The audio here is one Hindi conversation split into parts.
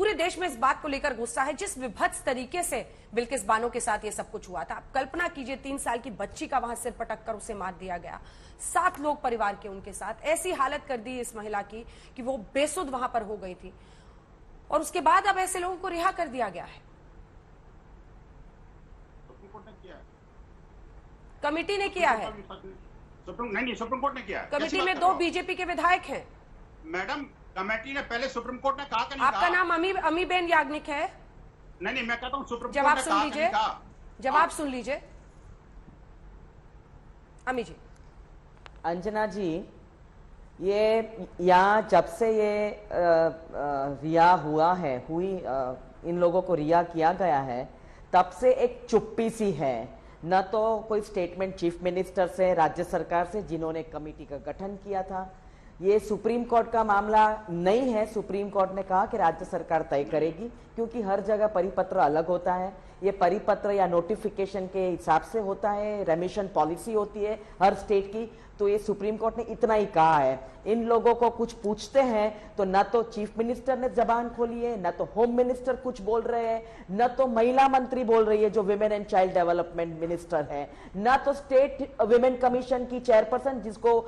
पूरे देश में इस बात को लेकर गुस्सा है जिस विभत्स तरीके से बिल्किस बानो के साथ ये सब कुछ हुआ था। आप कल्पना कीजिए 3 साल की बच्ची का वहां सिर पटक कर उसे मार दिया गया, 7 लोग परिवार के उनके साथ, ऐसी हालत कर दी इस महिला की कि वो बेसुध वहां पर हो गई थी और उसके बाद अब ऐसे लोगों को रिहा कर दिया गया है। कमेटी ने किया है, सुप्रीम कोर्ट ने किया है। कमेटी में 2 बीजेपी के विधायक हैं। मैडम कमेटी ने पहले सुप्रीम कोर्ट ने कहा कि नहीं आपका नाम अमीबेन याग्निक है? नहीं, मैं कहता हूं सुप्रीम जवाब कोर्ट ने सुन लीजिए, जवाब सुन लीजिए अमी जी। अंजना जी, ये यहाँ जब से ये रिया हुआ है इन लोगों को रिया किया गया है, तब से एक चुप्पी सी है। न तो कोई स्टेटमेंट चीफ मिनिस्टर से, राज्य सरकार से, जिन्होंने कमेटी का गठन किया था। ये सुप्रीम कोर्ट का मामला नहीं है। सुप्रीम कोर्ट ने कहा कि राज्य सरकार तय करेगी, क्योंकि हर जगह परिपत्र अलग होता है। ये परिपत्र या नोटिफिकेशन के हिसाब से होता है, रेमिशन पॉलिसी होती है हर स्टेट की। तो ये सुप्रीम कोर्ट ने इतना ही कहा है। इन लोगों को कुछ पूछते हैं तो न तो चीफ मिनिस्टर ने जबान खोली है, न तो होम मिनिस्टर कुछ बोल रहे हैं, न तो महिला मंत्री बोल रही है जो women and child development minister है, न तो स्टेट विमेन कमीशन की चेयरपर्सन जिसको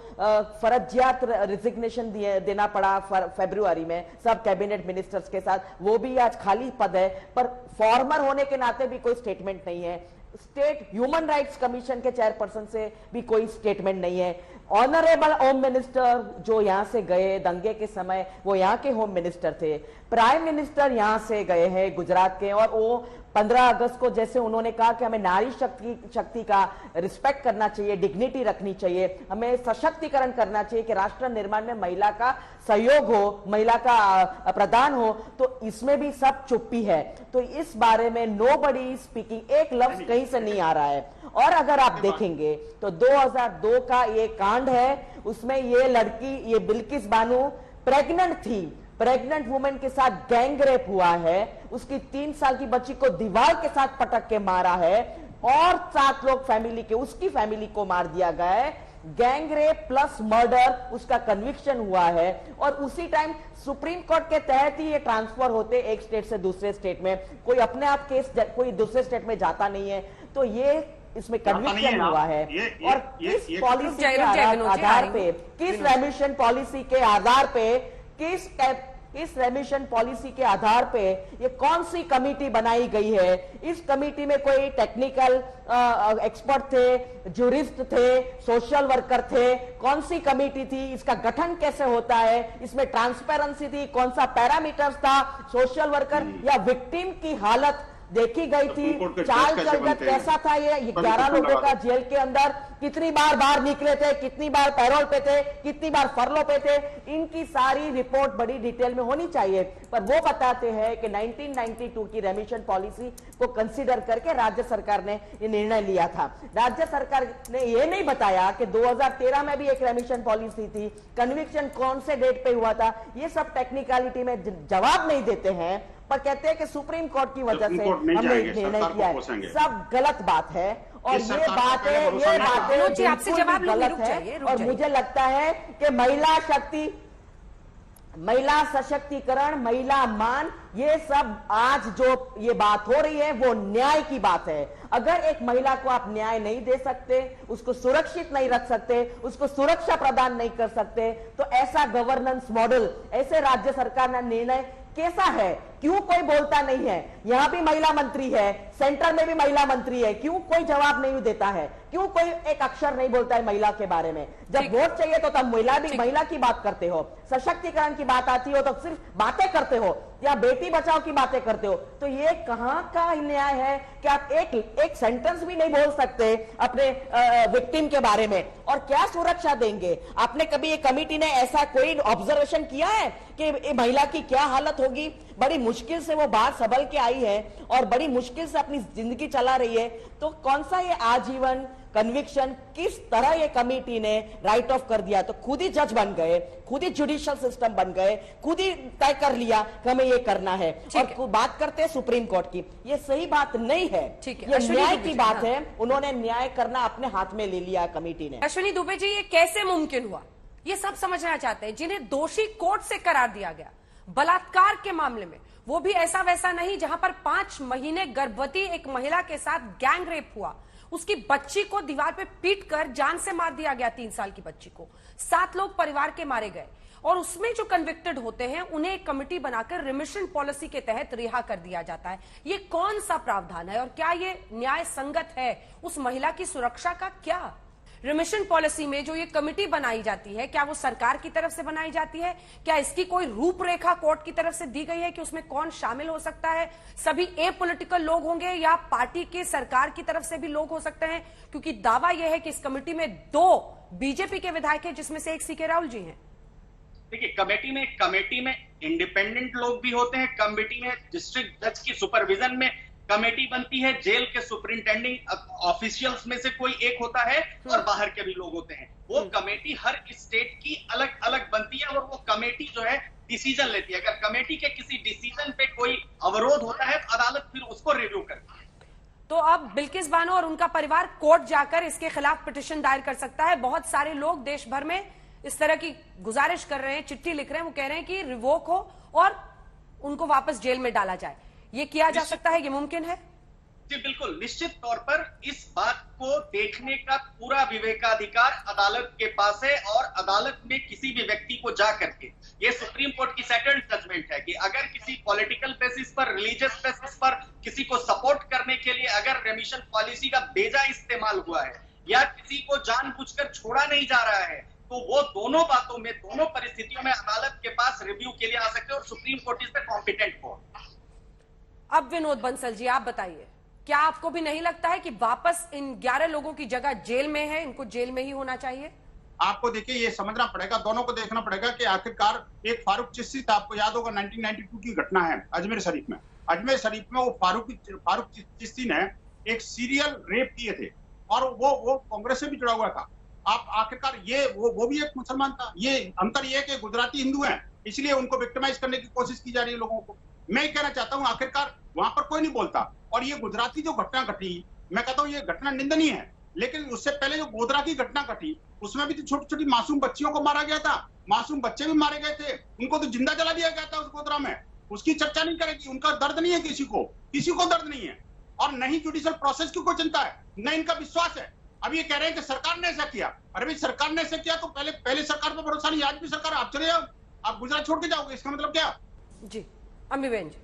फर्जियात रिजिग्नेशन देना पड़ा फरवरी में सब कैबिनेट मिनिस्टर्स के साथ, वो भी आज खाली पद है। पर फॉर्मर होने के नाते भी कोई स्टेटमेंट नहीं है। स्टेट ह्यूमन राइट्स कमीशन के चेयरपर्सन से भी कोई स्टेटमेंट नहीं है। ऑनरेबल होम मिनिस्टर जो यहां से गए दंगे के समय, वो यहां के होम मिनिस्टर थे। प्राइम मिनिस्टर यहां से गए हैं गुजरात के, और वो 15 अगस्त को जैसे उन्होंने कहा कि हमें नारी शक्ति का रिस्पेक्ट करना चाहिए, डिग्निटी रखनी चाहिए, हमें सशक्तिकरण करना चाहिए कि राष्ट्र निर्माण में महिला का सहयोग हो, महिला का प्रदान हो, तो इसमें भी सब चुप्पी है। तो इस बारे में नोबडी स्पीकिंग, एक लफ्ज कहीं से नहीं आ रहा है। और अगर आप देखेंगे तो 2002 का ये कांड है, उसमें ये लड़की, ये बिल्किस बानो प्रेग्नेंट थी, प्रेग्नेंट वुमेन के साथ गैंग रेप हुआ है, उसकी 3 साल की बच्ची को दीवार के साथ पटक के मारा है, और 7 लोग फैमिली के, उसकी फैमिली को मार दिया गया है। गैंग रेप प्लस मर्डर उसका कन्विक्शन हुआ है, और उसी टाइम सुप्रीम कोर्ट के तहत ही ये ट्रांसफर होते एक स्टेट से दूसरे स्टेट में। कोई अपने आप केस कोई दूसरे स्टेट में जाता नहीं है। तो ये इसमें कन्विक्शन हुआ है। और किस पॉलिसी के आधार पे, किस रेमिशन पॉलिसी के आधार पे, इस रेमिशन पॉलिसी के आधार पे ये कौन सी कमेटी बनाई गई है? इस कमेटी में कोई टेक्निकल एक्सपर्ट थे, जूरिस्ट थे, सोशल वर्कर थे? कौन सी कमेटी थी? इसका गठन कैसे होता है? इसमें ट्रांसपेरेंसी थी? कौन सा पैरामीटर्स था? सोशल वर्कर या विक्टिम की हालत देखी गई थी? चाल चलत कैसा था? ये 11 लोगों का जेल के अंदर कितनी बार बाहर निकले थे, कितनी बार पैरोल पे थे, कितनी बार फरलो पे थे, इनकी सारी रिपोर्ट बड़ी डिटेल में होनी चाहिए। पर वो बताते हैं कि 1992 की रेमिशन पॉलिसी को कंसीडर करके राज्य सरकार ने ये निर्णय लिया था। राज्य सरकार ने ये नहीं बताया कि 2013 में भी एक रेमिशन पॉलिसी थी, कन्विक्शन कौन से डेट पे हुआ था, ये सब टेक्निकलिटी में जवाब नहीं देते हैं, पर कहते हैं कि सुप्रीम कोर्ट की वजह से हमने निर्णय किया है। सब गलत बात है, और ये बातें आपसे जवाब गलत है। और मुझे लगता है कि महिला शक्ति, महिला सशक्तिकरण, महिला मान, ये सब आज जो ये बात हो रही है वो न्याय की बात है। अगर एक महिला को आप न्याय नहीं दे सकते, उसको सुरक्षित नहीं रख सकते, उसको सुरक्षा प्रदान नहीं कर सकते, तो ऐसा गवर्नेंस मॉडल, ऐसे राज्य सरकार का निर्णय कैसा है? क्यों कोई बोलता नहीं है? यहां भी महिला मंत्री है, सेंटर में भी महिला मंत्री है, क्यों कोई जवाब नहीं देता है? क्यों कोई एक अक्षर नहीं बोलता है महिला के बारे में? जब वोट चाहिए तो तब महिला की बात करते हो, सशक्तिकरण की बात आती हो तो सिर्फ बातें करते हो, या बेटी बचाओ की बातें करते हो। तो ये कहां का न्याय है कि आप एक सेंटेंस भी नहीं बोल सकते अपने विक्टिम के बारे में? और क्या सुरक्षा देंगे? आपने कभी ये कमेटी ने ऐसा कोई ऑब्जर्वेशन किया है कि महिला की क्या हालत होगी? बड़ी मुश्किल से वो बाहर संभल के आई है और बड़ी मुश्किल से अपनी जिंदगी चला रही है, तो कौन सा ये आजीवन कन्विक्शन किस तरह ये कमेटी ने राइट ऑफ कर दिया? तो खुद ही जज बन गए, खुद ही जुडिशियल सिस्टम बन गए, खुद ही तय कर लिया कि हमें ये करना है, और बात करते हैं सुप्रीम कोर्ट की। ये सही बात नहीं है, ये न्याय की बात है। उन्होंने न्याय करना अपने हाथ में ले लिया कमेटी ने। अश्विनी दुबे जी, ये कैसे मुमकिन हुआ? ये सब समझना चाहते हैं। जिन्हें दोषी कोर्ट से करार दिया गया बलात्कार के मामले में, वो भी ऐसा वैसा नहीं जहां पर 5 महीने गर्भवती एक महिला के साथ गैंग रेप हुआ, उसकी बच्ची को दीवार पे पीट कर जान से मार दिया गया, 3 साल की बच्ची को, 7 लोग परिवार के मारे गए, और उसमें जो कन्विक्टेड होते हैं उन्हें एक कमिटी बनाकर रिमिशन पॉलिसी के तहत रिहा कर दिया जाता है। ये कौन सा प्रावधान है और क्या ये न्याय संगत है? उस महिला की सुरक्षा का क्या? रिमिशन पॉलिसी में जो ये कमिटी बनाई जाती है, क्या वो सरकार की तरफ से बनाई जाती है? क्या इसकी कोई रूपरेखा कोर्ट की तरफ से दी गई है कि उसमें कौन शामिल हो सकता है? सभी एपॉलिटिकल लोग होंगे या पार्टी के सरकार की तरफ से भी लोग हो सकते हैं? क्योंकि दावा यह है कि इस कमिटी में 2 बीजेपी के विधायक हैं, जिसमें से एक सीके राहुल जी हैं। देखिए, कमेटी में इंडिपेंडेंट लोग भी होते हैं। कमेटी में डिस्ट्रिक्ट जज की सुपरविजन में कमेटी बनती है, जेल के सुपरिंटेंडिंग ऑफिशियल्स में से कोई एक होता है और बाहर के भी लोग होते हैं। वो कमेटी हर स्टेट की अलग अलग बनती है और वो कमेटी जो है डिसीजन लेती है। अगर कमेटी के किसी डिसीजन पे कोई अवरोध होता है तो अदालत फिर उसको रिव्यू करती है। तो अब बिल्किस बानो और उनका परिवार कोर्ट जाकर इसके खिलाफ पिटीशन दायर कर सकता है। बहुत सारे लोग देश भर में इस तरह की गुजारिश कर रहे हैं, चिट्ठी लिख रहे हैं, वो कह रहे हैं कि रिवोक हो और उनको वापस जेल में डाला जाए। ये किया जा सकता है, ये मुमकिन है? जी बिल्कुल, निश्चित तौर पर इस बात को देखने का पूरा विवेकाधिकार अदालत के पास है और अदालत में किसी भी व्यक्ति को जा करके, ये सुप्रीम कोर्ट की सेटल्ड जजमेंट है कि अगर किसी पॉलिटिकल बेसिस पर, रिलीजियस बेसिस पर किसी को सपोर्ट करने के लिए अगर रेमिशन पॉलिसी का बेजा इस्तेमाल हुआ है या किसी को जानबूझकर छोड़ा नहीं जा रहा है, तो वो दोनों बातों में, दोनों परिस्थितियों में अदालत के पास रिव्यू के लिए आ सकते हैं और supreme court is the competent court. अब विनोद बंसल जी, आप बताइए, क्या आपको भी नहीं लगता है कि वापस इन 11 लोगों की जगह जेल में है, इनको जेल में ही होना चाहिए? आपको देखिए ये समझना पड़ेगा, दोनों को देखना पड़ेगा कि आखिरकार एक फारूक चिश्ती था, आपको याद होगा 1992 की घटना है अजमेर शरीफ में। अजमेर शरीफ में वो फारूक चिश्ती ने एक सीरियल रेप किए थे और वो कांग्रेस से भी जुड़ा हुआ था। आप आखिरकार ये वो भी एक मुसलमान था। ये अंतर ये कि गुजराती हिंदू हैं, इसलिए उनको विक्टिमाइज करने की कोशिश की जा रही है लोगों को। मैं कहना चाहता हूं आखिरकार वहां पर कोई नहीं बोलता, और ये गुजराती जो घटना घटी, मैं कहता हूं ये घटना निंदनीय है, लेकिन उससे पहले जो गोधरा की घटना घटी उसमें भी तो छोटी छोटी मासूम बच्चियों को मारा गया था, मासूम बच्चे भी मारे गए थे, उनको तो जिंदा जला दिया गया था उस गोधरा में। उसकी चर्चा नहीं करेगी, उनका दर्द नहीं है, किसी को दर्द नहीं है, और न ही जुडिशियल प्रोसेस की कोई चिंता है, न इनका विश्वास है। अब ये कह रहे हैं कि सरकार ने ऐसा किया। अरे भाई, सरकार ने ऐसा किया तो पहले सरकार पर भरोसा नहीं, आज भी सरकार, आप चले जाओ, आप गुजरात छोड़ के जाओगे, इसका मतलब क्या? जी अम्मीबेन जी।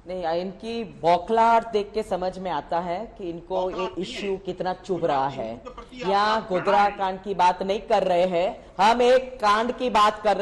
नहीं, इनकी बौखलाहट देख के समझ में आता है कि इनको ये इश्यू कितना चुभ रहा है। यहाँ गोधरा कांड की बात नहीं कर रहे हैं, हम एक कांड की बात कर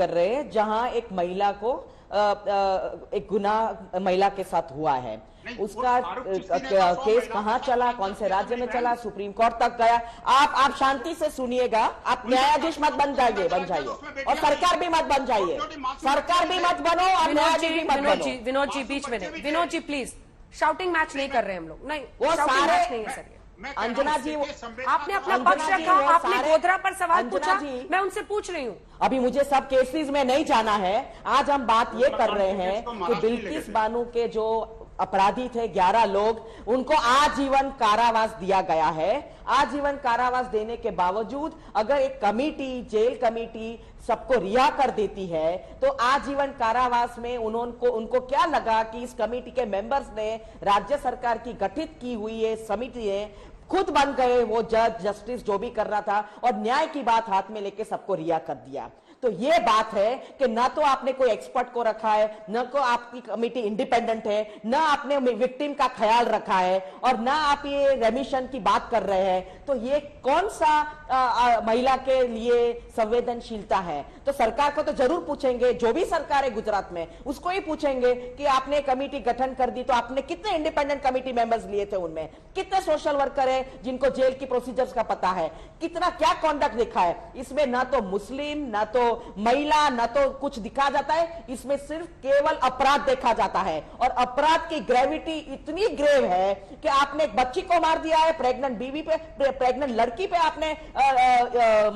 रहे हैं, जहां एक महिला को एक गुनाह महिला के साथ हुआ है। उसका केस कहां चला, कौन से राज्य में चला, सुप्रीम कोर्ट तक गया। आप शांति से सुनिएगा, आप न्यायाधीश मत बन जाइए और सरकार भी मत बन जाइए, सरकार भी मत बनो और न्यायाधीश भी मत बनो। विनोद जी बीच में नहीं, Vinod ji please, shouting match नहीं कर रहे हम लोग, नहीं वो शाउटिंग सारे मैच नहीं है सर। अंजना जी, आपने अपना पक्ष रखा, आपने गोधरा पर सवाल पूछा, मैं उनसे पूछ रही हूँ। अभी मुझे सब केसेस में नहीं जाना है, आज हम बात ये कर रहे हैं कि बिल्किस बानो के जो अपराधी थे 11 लोग, उनको आजीवन कारावास दिया गया है। आजीवन कारावास देने के बावजूद अगर एक कमेटी, जेल कमेटी सबको रिहा कर देती है, तो आजीवन कारावास में उनको क्या लगा कि इस कमेटी के मेंबर्स ने, राज्य सरकार की गठित की हुई ये समिति है, खुद बन गए वो जज, जस्टिस जो भी कर रहा था, और न्याय की बात हाथ में लेके सबको रिहा कर दिया। तो ये बात है कि ना तो आपने कोई एक्सपर्ट को रखा है, न को आपकी कमेटी इंडिपेंडेंट है, न आपने विक्टिम का ख्याल रखा है, और ना आप ये रेमिशन की बात कर रहे हैं। तो ये कौन सा महिला के लिए संवेदनशीलता है? तो सरकार को तो जरूर पूछेंगे, जो भी सरकार है गुजरात में, उसको ही पूछेंगे कि आपने कमेटी गठन कर दी तो आपने कितने इंडिपेंडेंट कमेटी मेंबर्स लिए थे, उनमें कितने सोशल वर्कर है जिनको जेल की प्रोसीजर्स का पता है, कितना क्या कॉन्डक्ट देखा है। इसमें ना तो मुस्लिम, ना तो महिला, ना तो कुछ दिखा जाता है, इसमें सिर्फ केवल अपराध देखा जाता है। और अपराध की ग्रेविटी इतनी ग्रेव है कि आपने एक बच्ची को मार दिया है, प्रेग्नेंट बीवी पे, प्रेग्नेंट लड़की पे आपने,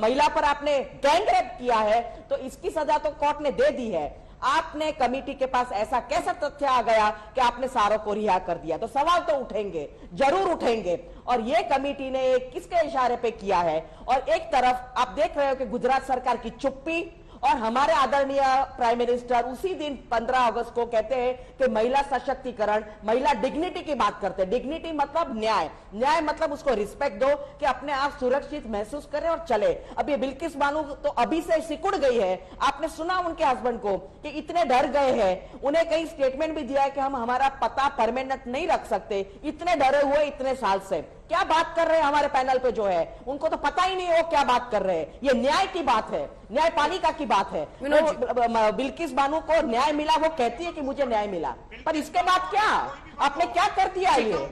महिला पर आपने गैंग रेप किया है, तो इसकी सजा तो कोर्ट ने दे दी है। आपने कमेटी के पास ऐसा कैसा तथ्य आ गया कि आपने सारों को रिहा कर दिया? तो सवाल तो उठेंगे, जरूर उठेंगे। और ये कमेटी ने किसके इशारे पे किया है? और एक तरफ आप देख रहे हो कि गुजरात सरकार की चुप्पी, और हमारे आदरणीय प्राइम मिनिस्टर उसी दिन 15 अगस्त को कहते हैं कि महिला सशक्तिकरण, महिला डिग्निटी की बात करते हैं। डिग्निटी मतलब न्याय, न्याय मतलब उसको रिस्पेक्ट दो कि अपने आप सुरक्षित महसूस करें और चले। अब ये बिल्किस बानो तो अभी से सिकुड़ गई है। आपने सुना उनके हस्बैंड को कि इतने डर गए हैं, उन्हें कई स्टेटमेंट भी दिया है कि हम हमारा पता परमानेंट नहीं रख सकते, इतने डरे हुए इतने साल से। क्या बात कर रहे हैं हमारे पैनल पे जो है, उनको तो पता ही नहीं हो क्या बात कर रहे हैं। ये न्याय की बात है, न्यायपालिका की बात है। वो बिल्किस बानो को न्याय मिला, वो कहती है कि मुझे न्याय मिला, पर इसके बाद क्या आपने क्या कर दिया ये?